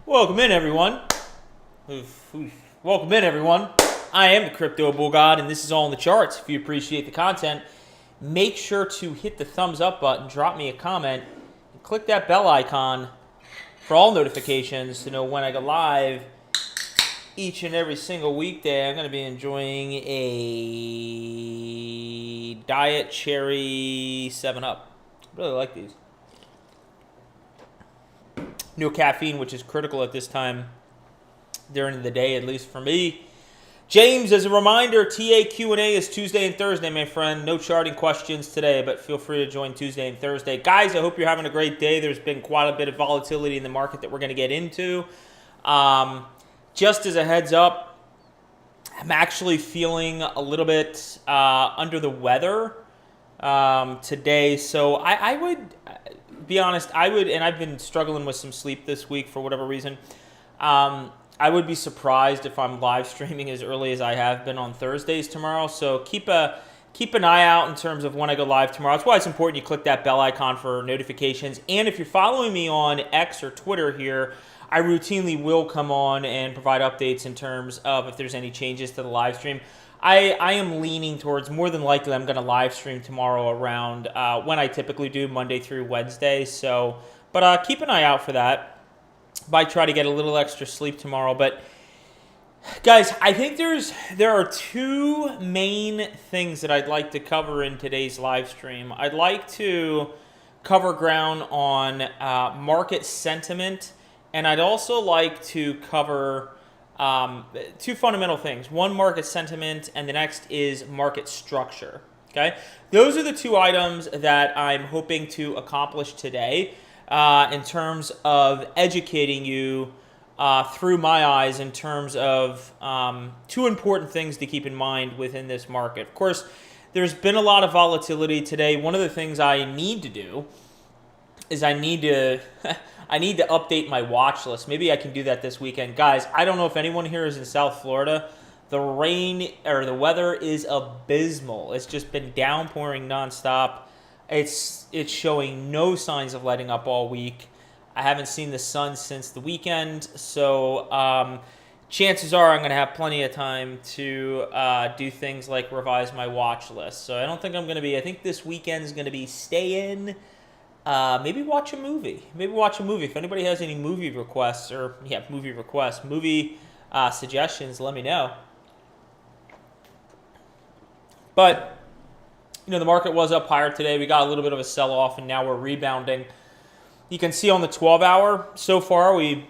Welcome in, everyone. Welcome in, everyone. I am the Crypto Bull God, and this is all in the charts. If you appreciate the content, make sure to hit the thumbs up button, drop me a comment, and click that bell icon for all notifications to know when I go live each and every single weekday. I'm going to be enjoying a Diet Cherry 7-Up. I really like these. No caffeine, which is critical at this time during the day, at least for me. James, as a reminder, TA Q&A is Tuesday and Thursday, my friend. No charting questions today, but feel free to join Tuesday and Thursday. Guys, I hope you're having a great day. There's been quite a bit of volatility in the market that we're going to get into. Just as a heads up, I'm actually feeling a little bit under the weather today. So I would be honest, and I've been struggling with some sleep this week for whatever reason. I would be surprised if I'm live streaming as early as I have been on Thursdays tomorrow. So keep an eye out in terms of when I go live tomorrow. That's why it's important you click that bell icon for notifications. And if you're following me on X or Twitter here, I routinely will come on and provide updates in terms of if there's any changes to the live stream. I am leaning towards, more than likely, I'm going to live stream tomorrow around when I typically do, Monday through Wednesday. So, but keep an eye out for that. Might try to get a little extra sleep tomorrow. But guys, I think there are two main things that I'd like to cover in today's live stream. I'd like to cover ground on market sentiment, and I'd also like to cover two fundamental things. One, market sentiment, and the next is market structure. Okay, those are the two items that I'm hoping to accomplish today in terms of educating you through my eyes in terms of two important things to keep in mind within this market. Of course, there's been a lot of volatility today. One of the things I need to do is I need to update my watch list. Maybe I can do that this weekend. Guys, I don't know if anyone here is in South Florida. The rain or the weather is abysmal. It's just been downpouring nonstop. It's showing no signs of letting up all week. I haven't seen the sun since the weekend, so chances are I'm going to have plenty of time to do things like revise my watch list. So I don't think I'm going to be. I think this weekend is going to be stay in. Maybe watch a movie. If anybody has any movie requests movie suggestions, let me know. But the market was up higher today. We got a little bit of a sell-off, and now we're rebounding. You can see on the 12-hour so far, we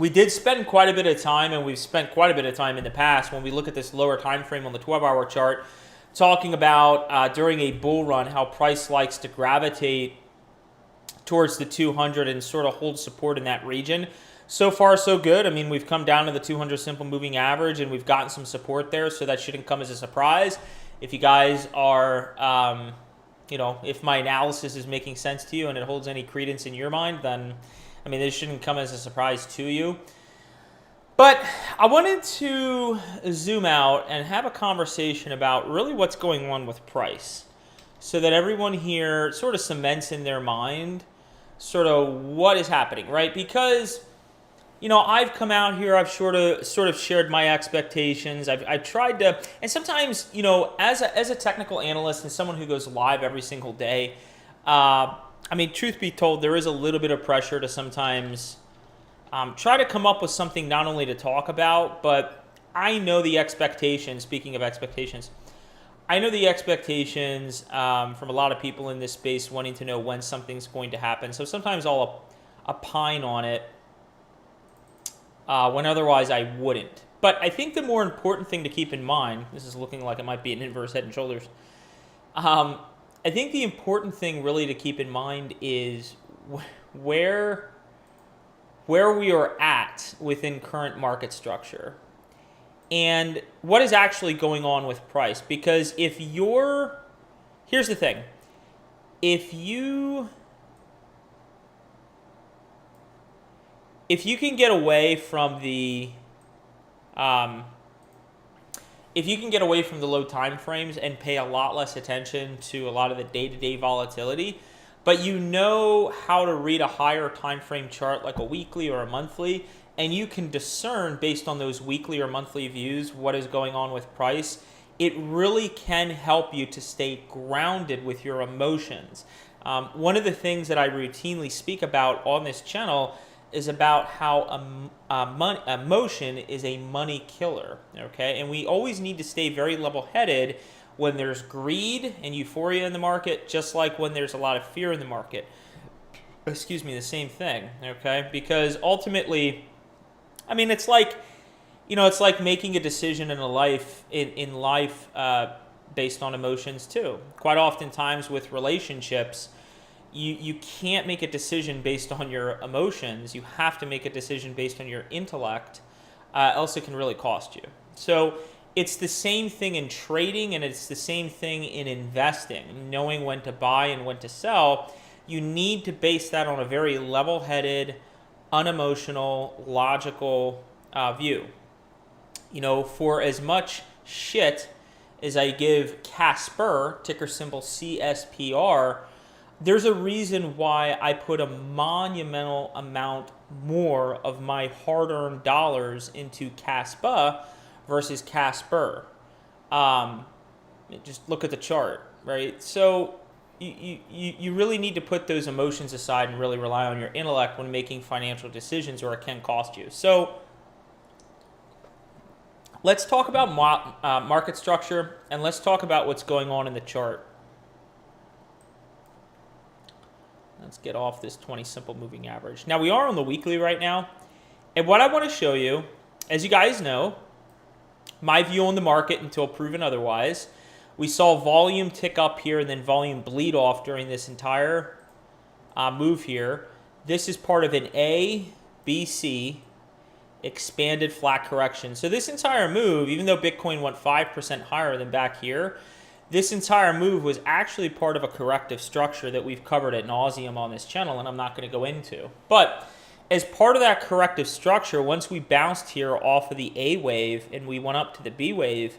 did spend quite a bit of time, and we've spent quite a bit of time in the past when we look at this lower time frame on the 12-hour chart, talking about during a bull run how price likes to gravitate towards the 200 and sort of hold support in that region. So far, so good. I mean, we've come down to the 200 simple moving average, and we've gotten some support there, so that shouldn't come as a surprise. If you guys are, if my analysis is making sense to you and it holds any credence in your mind, then, this shouldn't come as a surprise to you. But I wanted to zoom out and have a conversation about really what's going on with price so that everyone here sort of cements in their mind sort of what is happening, right? Because, I've come out here, I've sort of shared my expectations. I've tried to, and sometimes, as a technical analyst and someone who goes live every single day, truth be told, there is a little bit of pressure to sometimes try to come up with something not only to talk about, but I know the expectations. Speaking of expectations, I know the expectations from a lot of people in this space wanting to know when something's going to happen. So sometimes I'll opine on it when otherwise I wouldn't. But I think the more important thing to keep in mind, this is looking like it might be an inverse head and shoulders. I think the important thing really to keep in mind is where we are at within current market structure and what is actually going on with price. Because here's the thing, if you can get away from the low time frames and pay a lot less attention to a lot of the day-to-day volatility, but you know how to read a higher time frame chart like a weekly or a monthly, and you can discern based on those weekly or monthly views what is going on with price, it really can help you to stay grounded with your emotions. One of the things that I routinely speak about on this channel is about how emotion is a money killer, okay? And we always need to stay very level-headed when there's greed and euphoria in the market, just like when there's a lot of fear in the market. Excuse me, the same thing, okay? Because ultimately, I mean, it's like, it's like making a decision in life based on emotions too. Quite oftentimes with relationships, you can't make a decision based on your emotions. You have to make a decision based on your intellect, else it can really cost you. So it's the same thing in trading, and it's the same thing in investing. Knowing when to buy and when to sell, you need to base that on a very level-headed, unemotional, logical view. For as much shit as I give Casper, ticker symbol CSPR, there's a reason why I put a monumental amount more of my hard-earned dollars into Caspa versus Casper. Just look at the chart, right? So you really need to put those emotions aside and really rely on your intellect when making financial decisions, or it can cost you. So let's talk about market structure, and let's talk about what's going on in the chart. Let's get off this 20 simple moving average. Now, we are on the weekly right now, and what I want to show you, as you guys know, my view on the market until proven otherwise, we saw volume tick up here and then volume bleed off during this entire move here. This is part of an A, B, C expanded flat correction. So this entire move, even though Bitcoin went 5% higher than back here, this entire move was actually part of a corrective structure that we've covered ad nauseum on this channel, and I'm not going to go into. But as part of that corrective structure, once we bounced here off of the A wave and we went up to the B wave,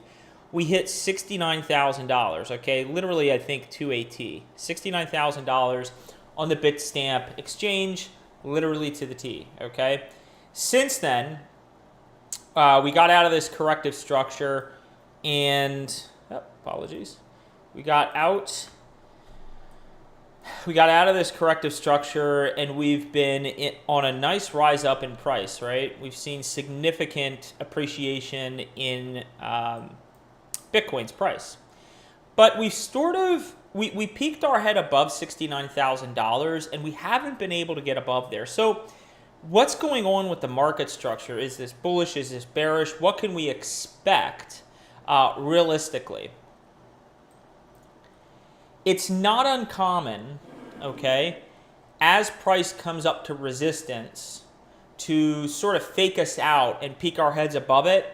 we hit $69,000, okay? Literally, I think 2AT. $69,000 on the Bitstamp exchange, literally to the T, okay? Since then, we got out of this corrective structure and... apologies. We got out of this corrective structure, and we've been on a nice rise up in price, right? We've seen significant appreciation in Bitcoin's price. But we've we peaked our head above $69,000, and we haven't been able to get above there. So what's going on with the market structure? Is this bullish? Is this bearish? What can we expect realistically? It's not uncommon, okay, as price comes up to resistance to sort of fake us out and peek our heads above it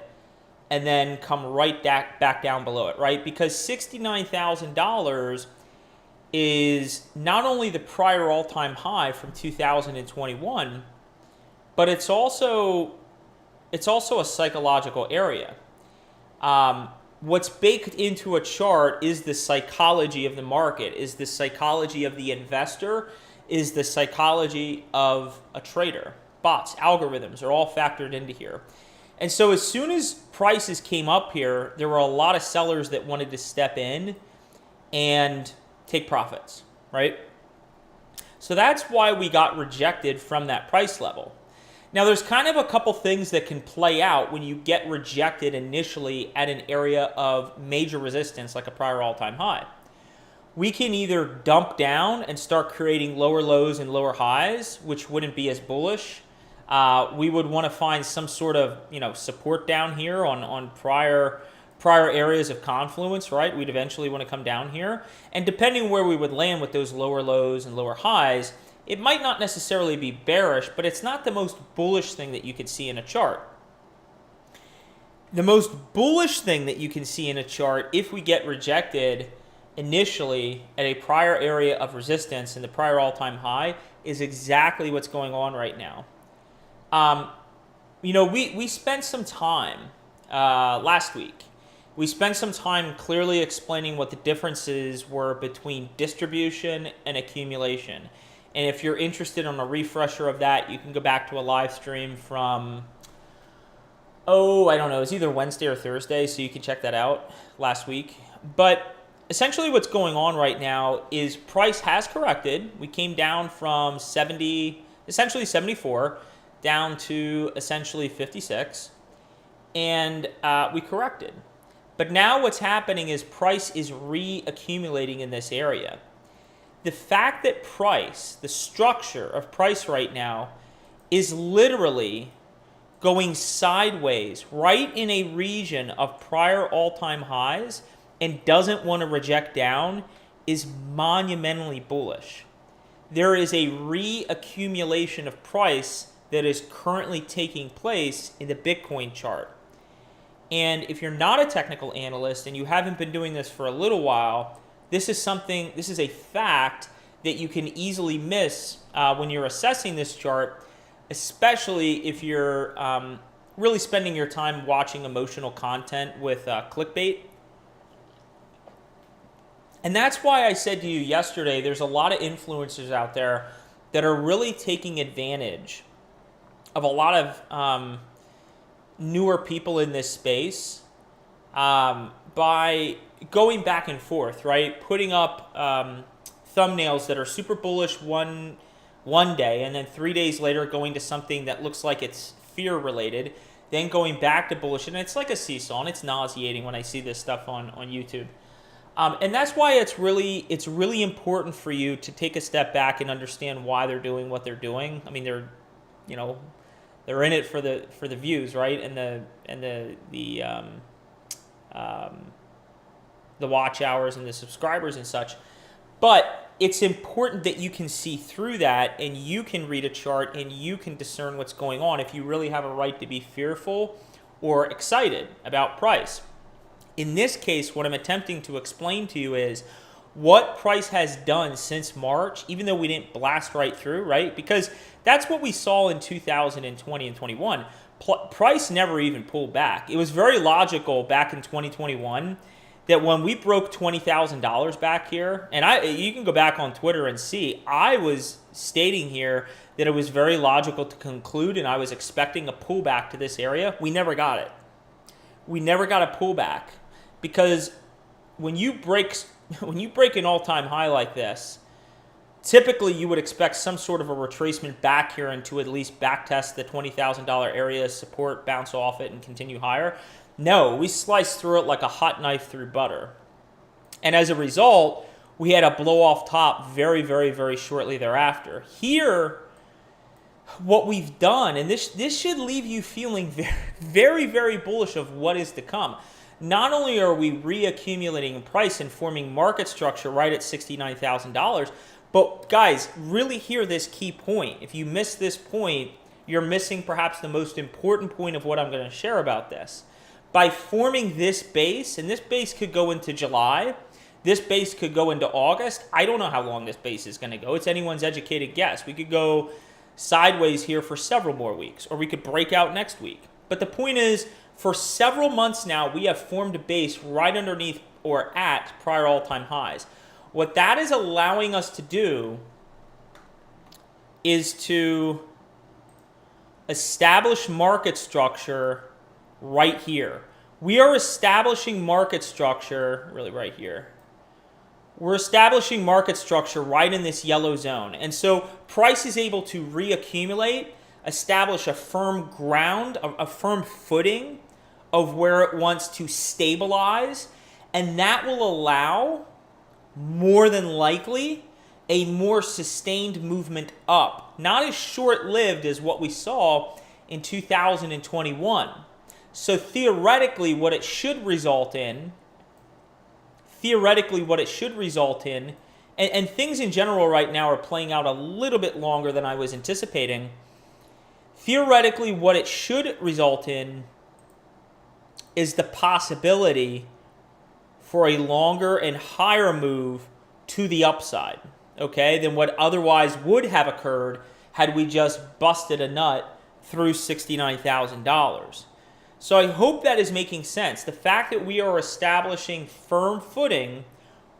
and then come right back down below it, right? Because $69,000 is not only the prior all-time high from 2021, but it's also a psychological area. What's baked into a chart is the psychology of the market, is the psychology of the investor, is the psychology of a trader. Bots, algorithms are all factored into here. And so as soon as prices came up here, there were a lot of sellers that wanted to step in and take profits, right? So that's why we got rejected from that price level. Now, there's kind of a couple things that can play out when you get rejected initially at an area of major resistance, like a prior all-time high. We can either dump down and start creating lower lows and lower highs, which wouldn't be as bullish. We would want to find some sort of support down here on prior areas of confluence, right? We'd eventually want to come down here. And depending where we would land with those lower lows and lower highs, it might not necessarily be bearish, but it's not the most bullish thing that you could see in a chart. The most bullish thing that you can see in a chart, if we get rejected initially at a prior area of resistance in the prior all-time high, is exactly what's going on right now. We spent some time last week We spent some time clearly explaining what the differences were between distribution and accumulation. And if you're interested in a refresher of that, you can go back to a live stream from, I don't know, it was either Wednesday or Thursday, so you can check that out last week. But essentially what's going on right now is price has corrected. We came down from essentially 74, down to essentially 56, and we corrected. But now what's happening is price is reaccumulating in this area. The fact that price, the structure of price right now, is literally going sideways right in a region of prior all-time highs and doesn't want to reject down is monumentally bullish. There is a reaccumulation of price that is currently taking place in the Bitcoin chart. And if you're not a technical analyst and you haven't been doing this for a little while, this is a fact that you can easily miss when you're assessing this chart, especially if you're really spending your time watching emotional content with clickbait. And that's why I said to you yesterday, there's a lot of influencers out there that are really taking advantage of a lot of newer people in this space by going back and forth, right? Putting up thumbnails that are super bullish one day, and then 3 days later going to something that looks like it's fear related, then going back to bullish, and it's like a seesaw, and it's nauseating when I see this stuff on YouTube. And that's why it's really important for you to take a step back and understand why they're doing what they're doing. I mean, they're in it for the views, right? And the watch hours and the subscribers and such. But it's important that you can see through that and you can read a chart and you can discern what's going on if you really have a right to be fearful or excited about price. In this case, what I'm attempting to explain to you is what price has done since March, even though we didn't blast right through, right? Because that's what we saw in 2020 and 21. Price never even pulled back. It was very logical back in 2021 that when we broke $20,000 back here, and you can go back on Twitter and see, I was stating here that it was very logical to conclude, and I was expecting a pullback to this area. We never got it. We never got a pullback because when you break an all-time high like this, typically you would expect some sort of a retracement back here and to at least backtest the $20,000 area, support, bounce off it, and continue higher. No, we sliced through it like a hot knife through butter. And as a result, we had a blow off top very, very, very shortly thereafter. Here, what we've done, and this should leave you feeling very, very, very bullish of what is to come. Not only are we reaccumulating price and forming market structure right at $69,000, but guys, really hear this key point. If you miss this point, you're missing perhaps the most important point of what I'm going to share about this. By forming this base, and this base could go into July, this base could go into August. I don't know how long this base is going to go. It's anyone's educated guess. We could go sideways here for several more weeks, or we could break out next week. But the point is, for several months now, we have formed a base right underneath or at prior all-time highs. What that is allowing us to do is to establish market structure right here. We are establishing market structure really right here. We're establishing market structure right in this yellow zone. And so price is able to reaccumulate, establish a firm ground, a firm footing of where it wants to stabilize, and that will allow, more than likely, a more sustained movement up. Not as short-lived as what we saw in 2021. So theoretically, what it should result in, and things in general right now are playing out a little bit longer than I was anticipating. Theoretically, what it should result in is the possibility for a longer and higher move to the upside, okay, than what otherwise would have occurred had we just busted a nut through $69,000. So I hope that is making sense. The fact that we are establishing firm footing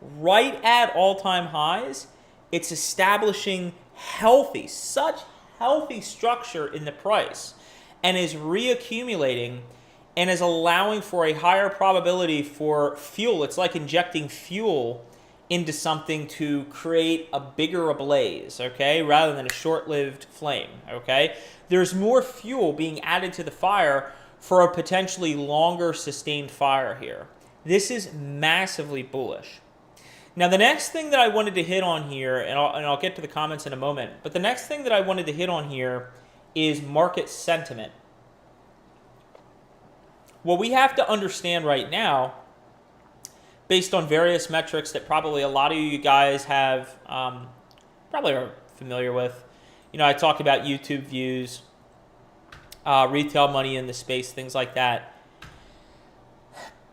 right at all-time highs, it's establishing such healthy structure in the price, and is reaccumulating and is allowing for a higher probability for fuel. It's like injecting fuel into something to create a bigger ablaze, okay, rather than a short-lived flame, okay? There's more fuel being added to the fire for a potentially longer sustained fire here. This is massively bullish. Now, the next thing that I wanted to hit on here, and I'll get to the comments in a moment, but the next thing that I wanted to hit on here is market sentiment. What we have to understand right now, based on various metrics that probably a lot of you guys have probably are familiar with. I talk about YouTube views, retail money in the space, things like that.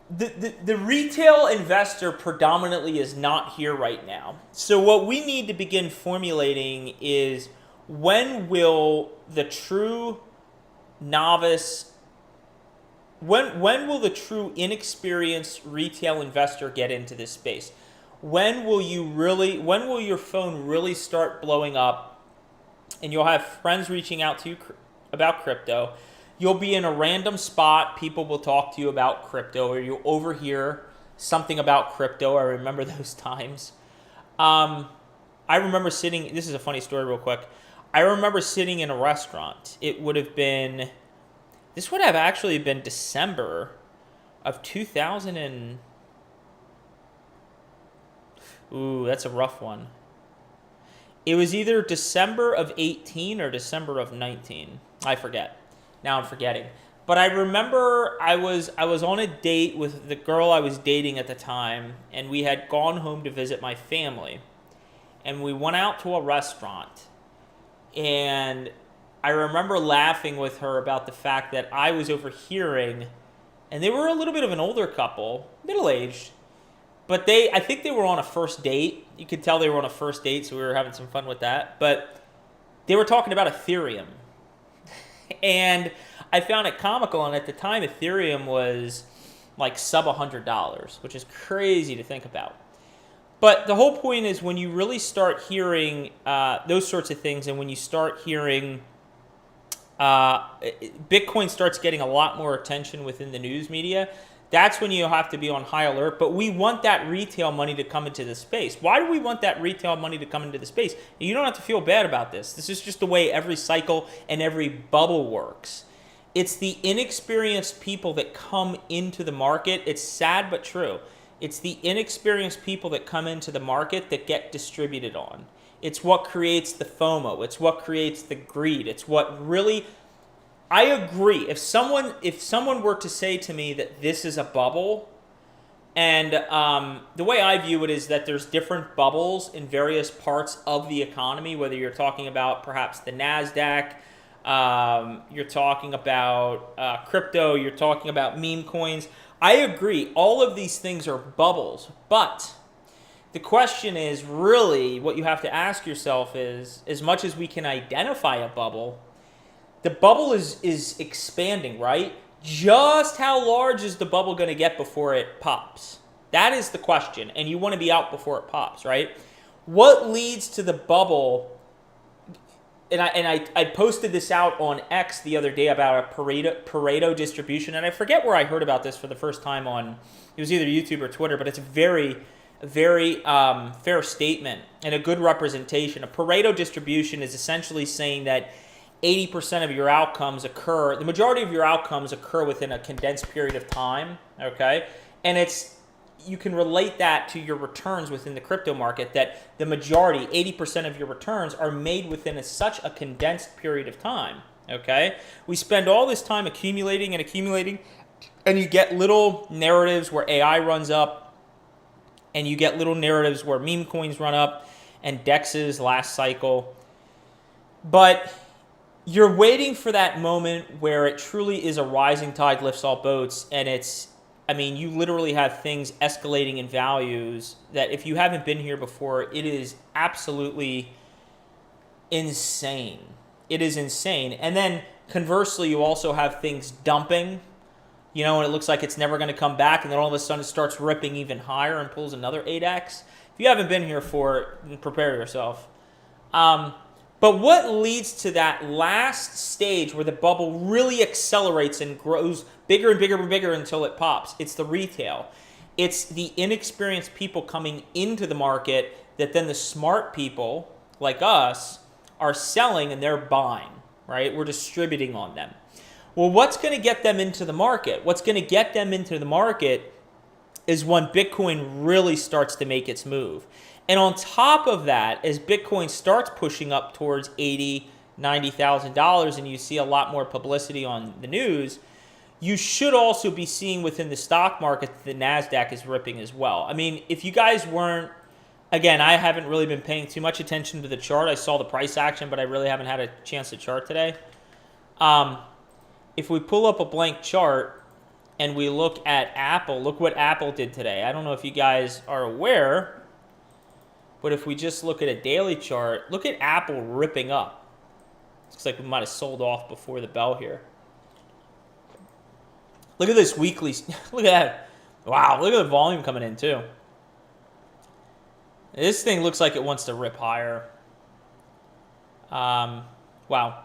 The retail investor predominantly is not here right now. So what we need to begin formulating is, when will the true novice, when will the true inexperienced retail investor get into this space? When will your phone really start blowing up and you'll have friends reaching out to you about crypto? You'll be in a random spot. People will talk to you about crypto, or you'll overhear something about crypto. I remember those times. I remember sitting, this is a funny story real quick. I remember sitting in a restaurant. This would have actually been December of 2000 and, ooh, that's a rough one. It was either December of 18 or December of 19. I forget. Now I'm forgetting. But I remember I was on a date with the girl I was dating at the time, and we had gone home to visit my family. And we went out to a restaurant. And I remember laughing with her about the fact that I was overhearing, and they were a little bit of an older couple, middle-aged, but I think they were on a first date. You could tell they were on a first date, so we were having some fun with that. But they were talking about Ethereum. And I found it comical, and at the time, Ethereum was like sub $100, which is crazy to think about. But the whole point is, when you really start hearing those sorts of things, and when you start hearing Bitcoin starts getting a lot more attention within the news media, that's when you have to be on high alert. But we want that retail money to come into the space. Why do we want that retail money to come into the space? You don't have to feel bad about this. This is just the way every cycle and every bubble works. It's the inexperienced people that come into the market. It's sad but true. It's the inexperienced people that come into the market that get distributed on. It's what creates the FOMO. It's what creates the greed. It's what really... I agree. If someone were to say to me that this is a bubble, and the way I view it is that there's different bubbles in various parts of the economy, whether you're talking about perhaps the NASDAQ, you're talking about crypto, you're talking about meme coins. I agree. All of these things are bubbles. But the question is really, what you have to ask yourself is, as much as we can identify a bubble, the bubble is expanding, right? Just how large is the bubble going to get before it pops? That is the question, and you want to be out before it pops, right? What leads to the bubble? And I posted this out on X the other day about a Pareto distribution, and I forget where I heard about this for the first time on, it was either YouTube or Twitter, but it's a very fair statement and a good representation. A Pareto distribution is essentially saying that 80% of your outcomes occur, the majority of your outcomes occur within a condensed period of time, okay? And you can relate that to your returns within the crypto market, that the majority, 80% of your returns are made within such a condensed period of time, okay? We spend all this time accumulating, and you get little narratives where AI runs up, and you get little narratives where meme coins run up, and DEX's last cycle. But you're waiting for that moment where it truly is a rising tide lifts all boats, and you literally have things escalating in values that, if you haven't been here before, it is absolutely insane. It is insane. And then conversely, you also have things dumping, you know, and it looks like it's never going to come back, and then all of a sudden it starts ripping even higher and pulls another 8x. If you haven't been here for it, prepare yourself. But what leads to that last stage where the bubble really accelerates and grows bigger and bigger and bigger until it pops? It's the retail. It's the inexperienced people coming into the market that then the smart people like us are selling and they're buying, right? We're distributing on them. Well, what's going to get them into the market? What's going to get them into the market is when Bitcoin really starts to make its move. And on top of that, as Bitcoin starts pushing up towards $80,000, $90,000 and you see a lot more publicity on the news, you should also be seeing within the stock market that the NASDAQ is ripping as well. I mean, if you guys weren't, again, I haven't really been paying too much attention to the chart. I saw the price action, but I really haven't had a chance to chart today. If we pull up a blank chart and we look at Apple, look what Apple did today. I don't know if you guys are aware, but if we just look at a daily chart, look at Apple ripping up. Looks like we might have sold off before the bell here. Look at this weekly. Look at that. Wow, look at the volume coming in too. This thing looks like it wants to rip higher. Wow.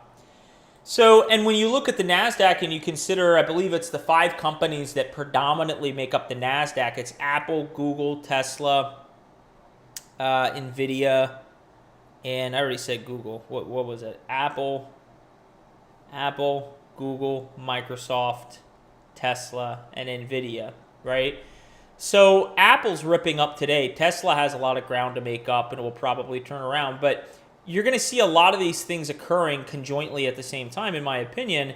So, and when you look at the NASDAQ and you consider, I believe it's the 5 companies that predominantly make up the NASDAQ. It's Apple, Google, Tesla, NVIDIA, and I already said Google. What was it? Apple, Google, Microsoft, Tesla, and NVIDIA, right? So Apple's ripping up today. Tesla has a lot of ground to make up and it will probably turn around, but you're going to see a lot of these things occurring conjointly at the same time, in my opinion,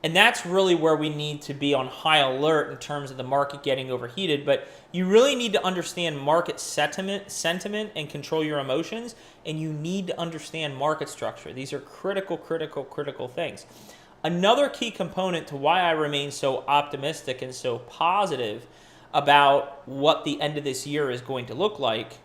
and that's really where we need to be on high alert in terms of the market getting overheated. But you really need to understand market sentiment and control your emotions, and you need to understand market structure. These are critical things. Another key component to why I remain so optimistic and so positive about what the end of this year is going to look like,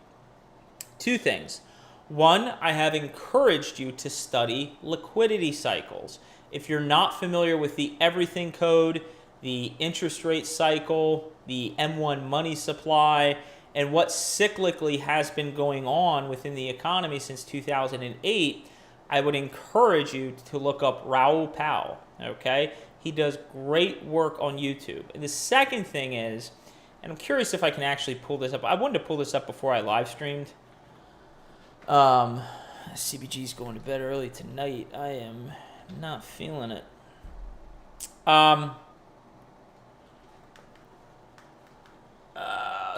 2 things. One, I have encouraged you to study liquidity cycles. If you're not familiar with the everything code, the interest rate cycle, the M1 money supply, and what cyclically has been going on within the economy since 2008, I would encourage you to look up Raoul Pal, okay? He does great work on YouTube. And the second thing is, and I'm curious if I can actually pull this up. I wanted to pull this up before I live streamed. CBG's going to bed early tonight. I am not feeling it.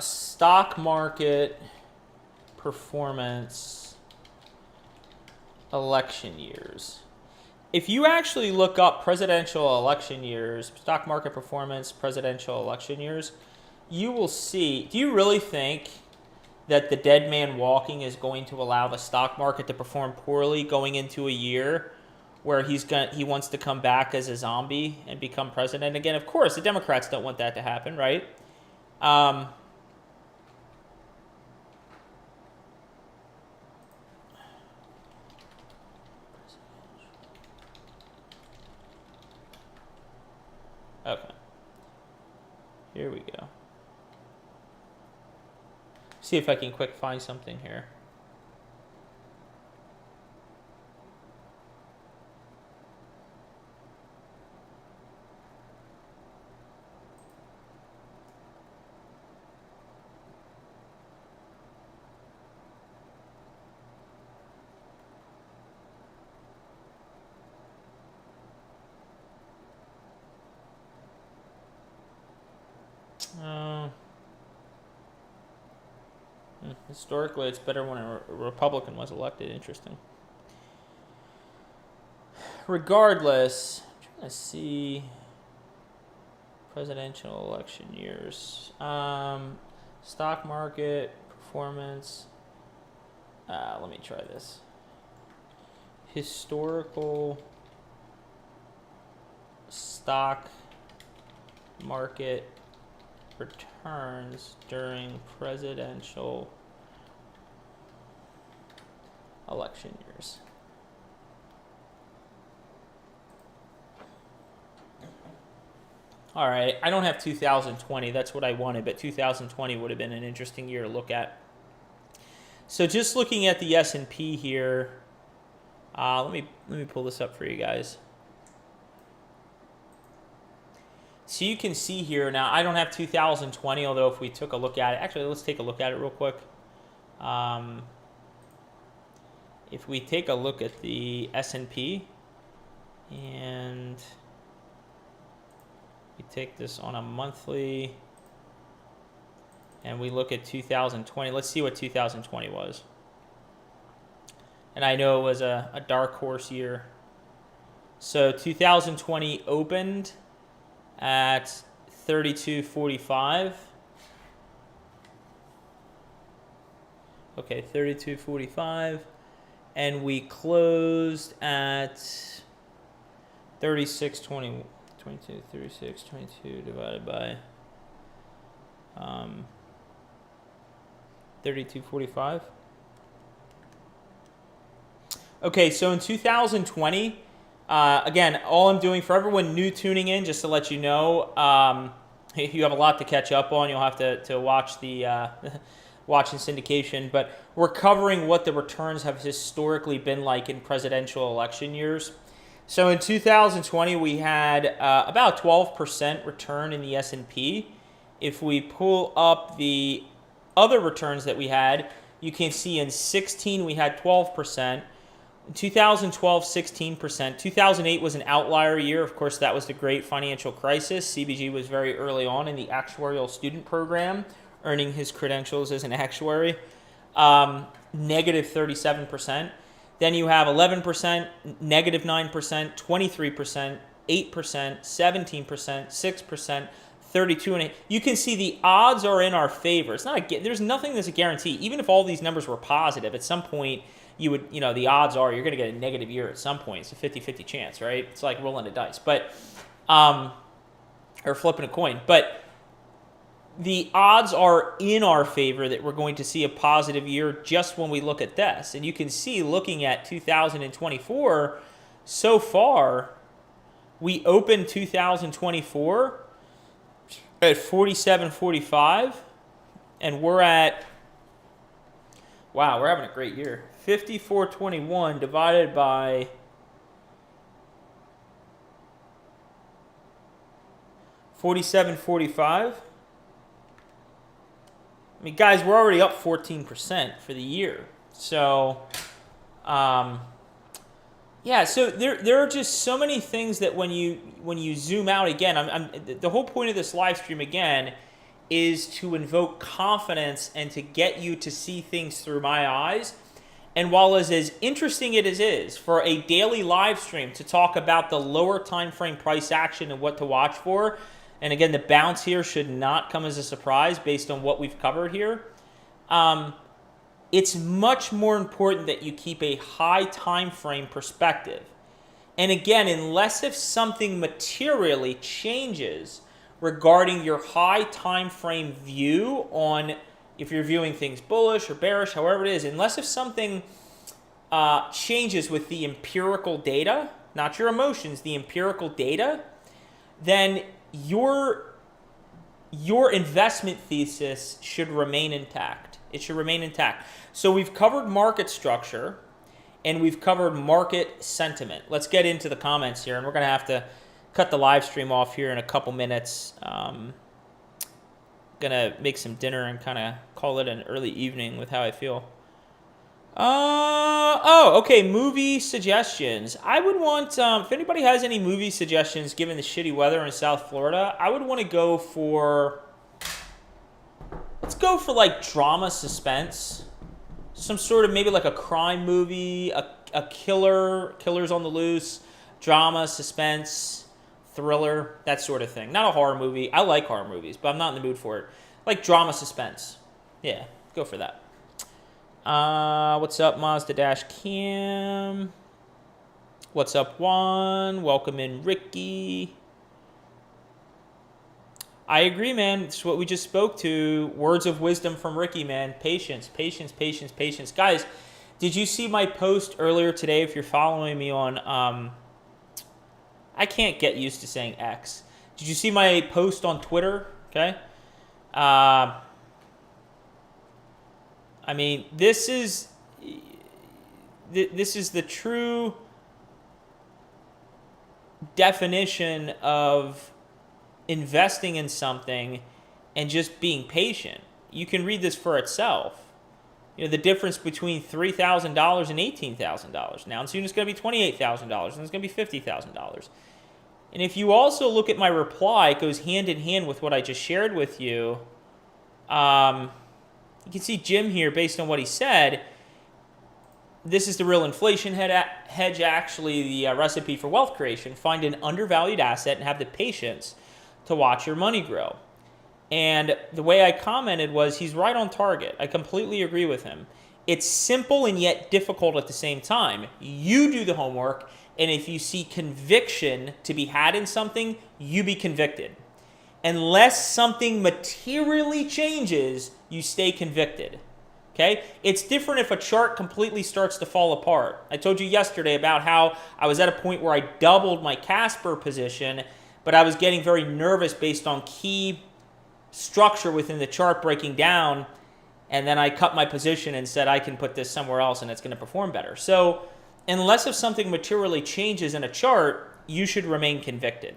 Stock market performance election years. If you actually look up presidential election years, stock market performance, presidential election years, you will see, do you really think that the dead man walking is going to allow the stock market to perform poorly going into a year where he wants to come back as a zombie and become president again? Of course, the Democrats don't want that to happen, right? Okay. Here we go. See if I can quick find something here. Historically, it's better when a Republican was elected. Interesting. Regardless, I'm trying to see presidential election years. Stock market performance. Let me try this. Historical stock market returns during presidential election years. All right, I don't have 2020. That's what I wanted, but 2020 would have been an interesting year to look at. So just looking at the S&P here, let me pull this up for you guys. So you can see here now. I don't have 2020, although if we took a look at it, actually let's take a look at it real quick. If we take a look at the S&P and we take this on a monthly and we look at 2020, let's see what 2020 was. And I know it was a dark horse year. So 2020 opened at 32.45. Okay, 32.45. And we closed at 36.20. 22, 36, 22 divided by 32.45. Okay, so in 2020, again, all I'm doing for everyone new tuning in, just to let you know, you have a lot to catch up on. You'll have to watch the watching syndication, but we're covering what the returns have historically been like in presidential election years. So in 2020, we had about 12% return in the S&P. If we pull up the other returns that we had, you can see in 16 we had 12%. In 2012, 16%. 2008 was an outlier year. Of course, that was the great financial crisis. CBG was very early on in the actuarial student program, earning his credentials as an actuary. Negative 37%. Then you have 11%, negative 9%, 23%, 8%, 17%, 6%, 32.8%. You can see the odds are in our favor. It's not there's nothing that's a guarantee. Even if all these numbers were positive, at some point you would, the odds are you're going to get a negative year at some point. It's a 50-50 chance, right? It's like rolling a dice, but or flipping a coin. But the odds are in our favor that we're going to see a positive year just when we look at this. And you can see, looking at 2024, so far, we opened 2024 at 47.45, and we're at, wow, we're having a great year. 54.21 divided by 47.45. I mean, guys, we're already up 14% for the year. So, yeah. So there are just so many things that when you zoom out again, the whole point of this live stream again is to invoke confidence and to get you to see things through my eyes. And while as interesting it is for a daily live stream to talk about the lower time frame price action and what to watch for. And again, the bounce here should not come as a surprise based on what we've covered here. It's much more important that you keep a high time frame perspective. And again, unless if something materially changes regarding your high time frame view on if you're viewing things bullish or bearish, however it is, unless if something changes with the empirical data, not your emotions, the empirical data, then your investment thesis should remain intact. It should remain intact. So we've covered market structure and we've covered market sentiment. Let's get into the comments here, and we're going to have to cut the live stream off here in a couple minutes. Going to make some dinner and kind of call it an early evening with how I feel. Okay, movie suggestions. I would want, if anybody has any movie suggestions given the shitty weather in South Florida, I would want to go for, let's go for like drama suspense. Some sort of maybe like a crime movie, a killer's on the loose, drama, suspense, thriller, that sort of thing. Not a horror movie. I like horror movies, but I'm not in the mood for it. Like drama, suspense. Yeah, go for that. What's up, Mazda Dash Cam? What's up, Juan? Welcome in, Ricky. I agree, man. It's what we just spoke to. Words of wisdom from Ricky, man. Patience, patience, patience, patience. Guys, did you see my post earlier today? If you're following me on, I can't get used to saying X. Did you see my post on Twitter? Okay. I mean, this is the true definition of investing in something and just being patient. You can read this for itself. You know, the difference between $3,000 and $18,000. Now, soon it's going to be $28,000, and it's going to be $50,000. And if you also look at my reply, it goes hand in hand with what I just shared with you. You can see Jim here, based on what he said, this is the real inflation hedge, actually the recipe for wealth creation. Find an undervalued asset and have the patience to watch your money grow. And the way I commented was, he's right on target. I completely agree with him. It's simple and yet difficult at the same time. You do the homework, and if you see conviction to be had in something, you be convicted. Unless something materially changes, you stay convicted. Okay? It's different if a chart completely starts to fall apart. I told you yesterday about how I was at a point where I doubled my Casper position, but I was getting very nervous based on key structure within the chart breaking down, and then I cut my position and said I can put this somewhere else and it's going to perform better. So unless if something materially changes in a chart, you should remain convicted.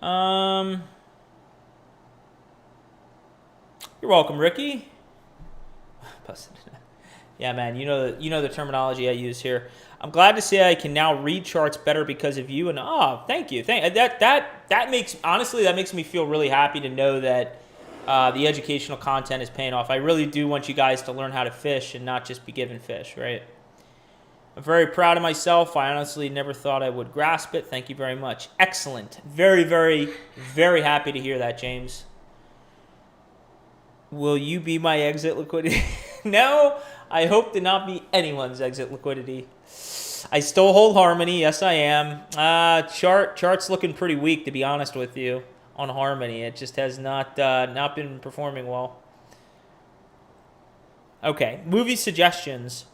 You're welcome, Ricky. Yeah, man, you know the terminology I use here. I'm glad to say I can now read charts better because of you. And thank you. That makes me feel really happy to know that the educational content is paying off. I really do want you guys to learn how to fish and not just be given fish, right? I'm very proud of myself. I honestly never thought I would grasp it. Thank you very much. Excellent. Very, very, very happy to hear that, James. Will you be my exit liquidity? No, I hope to not be anyone's exit liquidity. I still hold Harmony. Yes, I am. Chart's looking pretty weak, to be honest with you, on Harmony. It just has not been performing well. Okay, movie suggestions.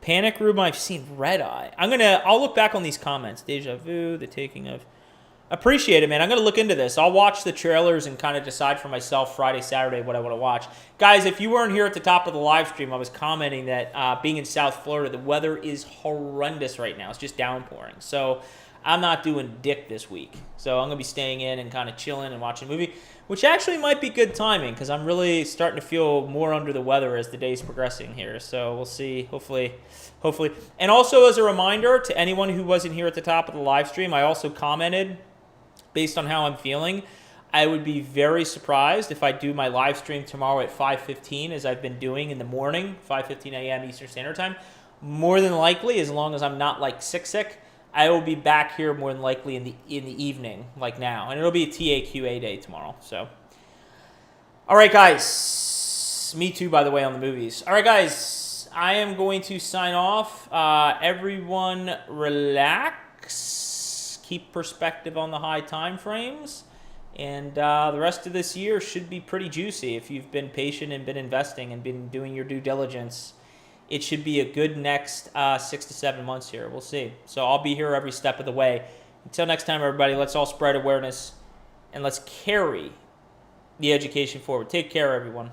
Panic Room, I've seen Red Eye. I'll look back on these comments. Deja Vu, The Taking of... Appreciate it, man. I'm going to look into this. I'll watch the trailers and kind of decide for myself Friday, Saturday what I want to watch. Guys, if you weren't here at the top of the live stream, I was commenting that being in South Florida, the weather is horrendous right now. It's just downpouring. So I'm not doing dick this week. So I'm going to be staying in and kind of chilling and watching a movie, which actually might be good timing because I'm really starting to feel more under the weather as the day's progressing here. So we'll see. Hopefully. And also as a reminder to anyone who wasn't here at the top of the live stream, I also commented, based on how I'm feeling, I would be very surprised if I do my live stream tomorrow at 5:15, as I've been doing in the morning, 5:15 a.m. Eastern Standard Time. More than likely, as long as I'm not like sick, I will be back here more than likely in the evening, like now, and it'll be a TAQA day tomorrow. So, all right, guys. Me too, by the way, on the movies. All right, guys. I am going to sign off. Everyone, relax. Keep perspective on the high time frames, and the rest of this year should be pretty juicy. If you've been patient and been investing and been doing your due diligence, it should be a good next 6 to 7 months here. We'll see. So I'll be here every step of the way. Until next time, everybody, let's all spread awareness and let's carry the education forward. Take care, everyone.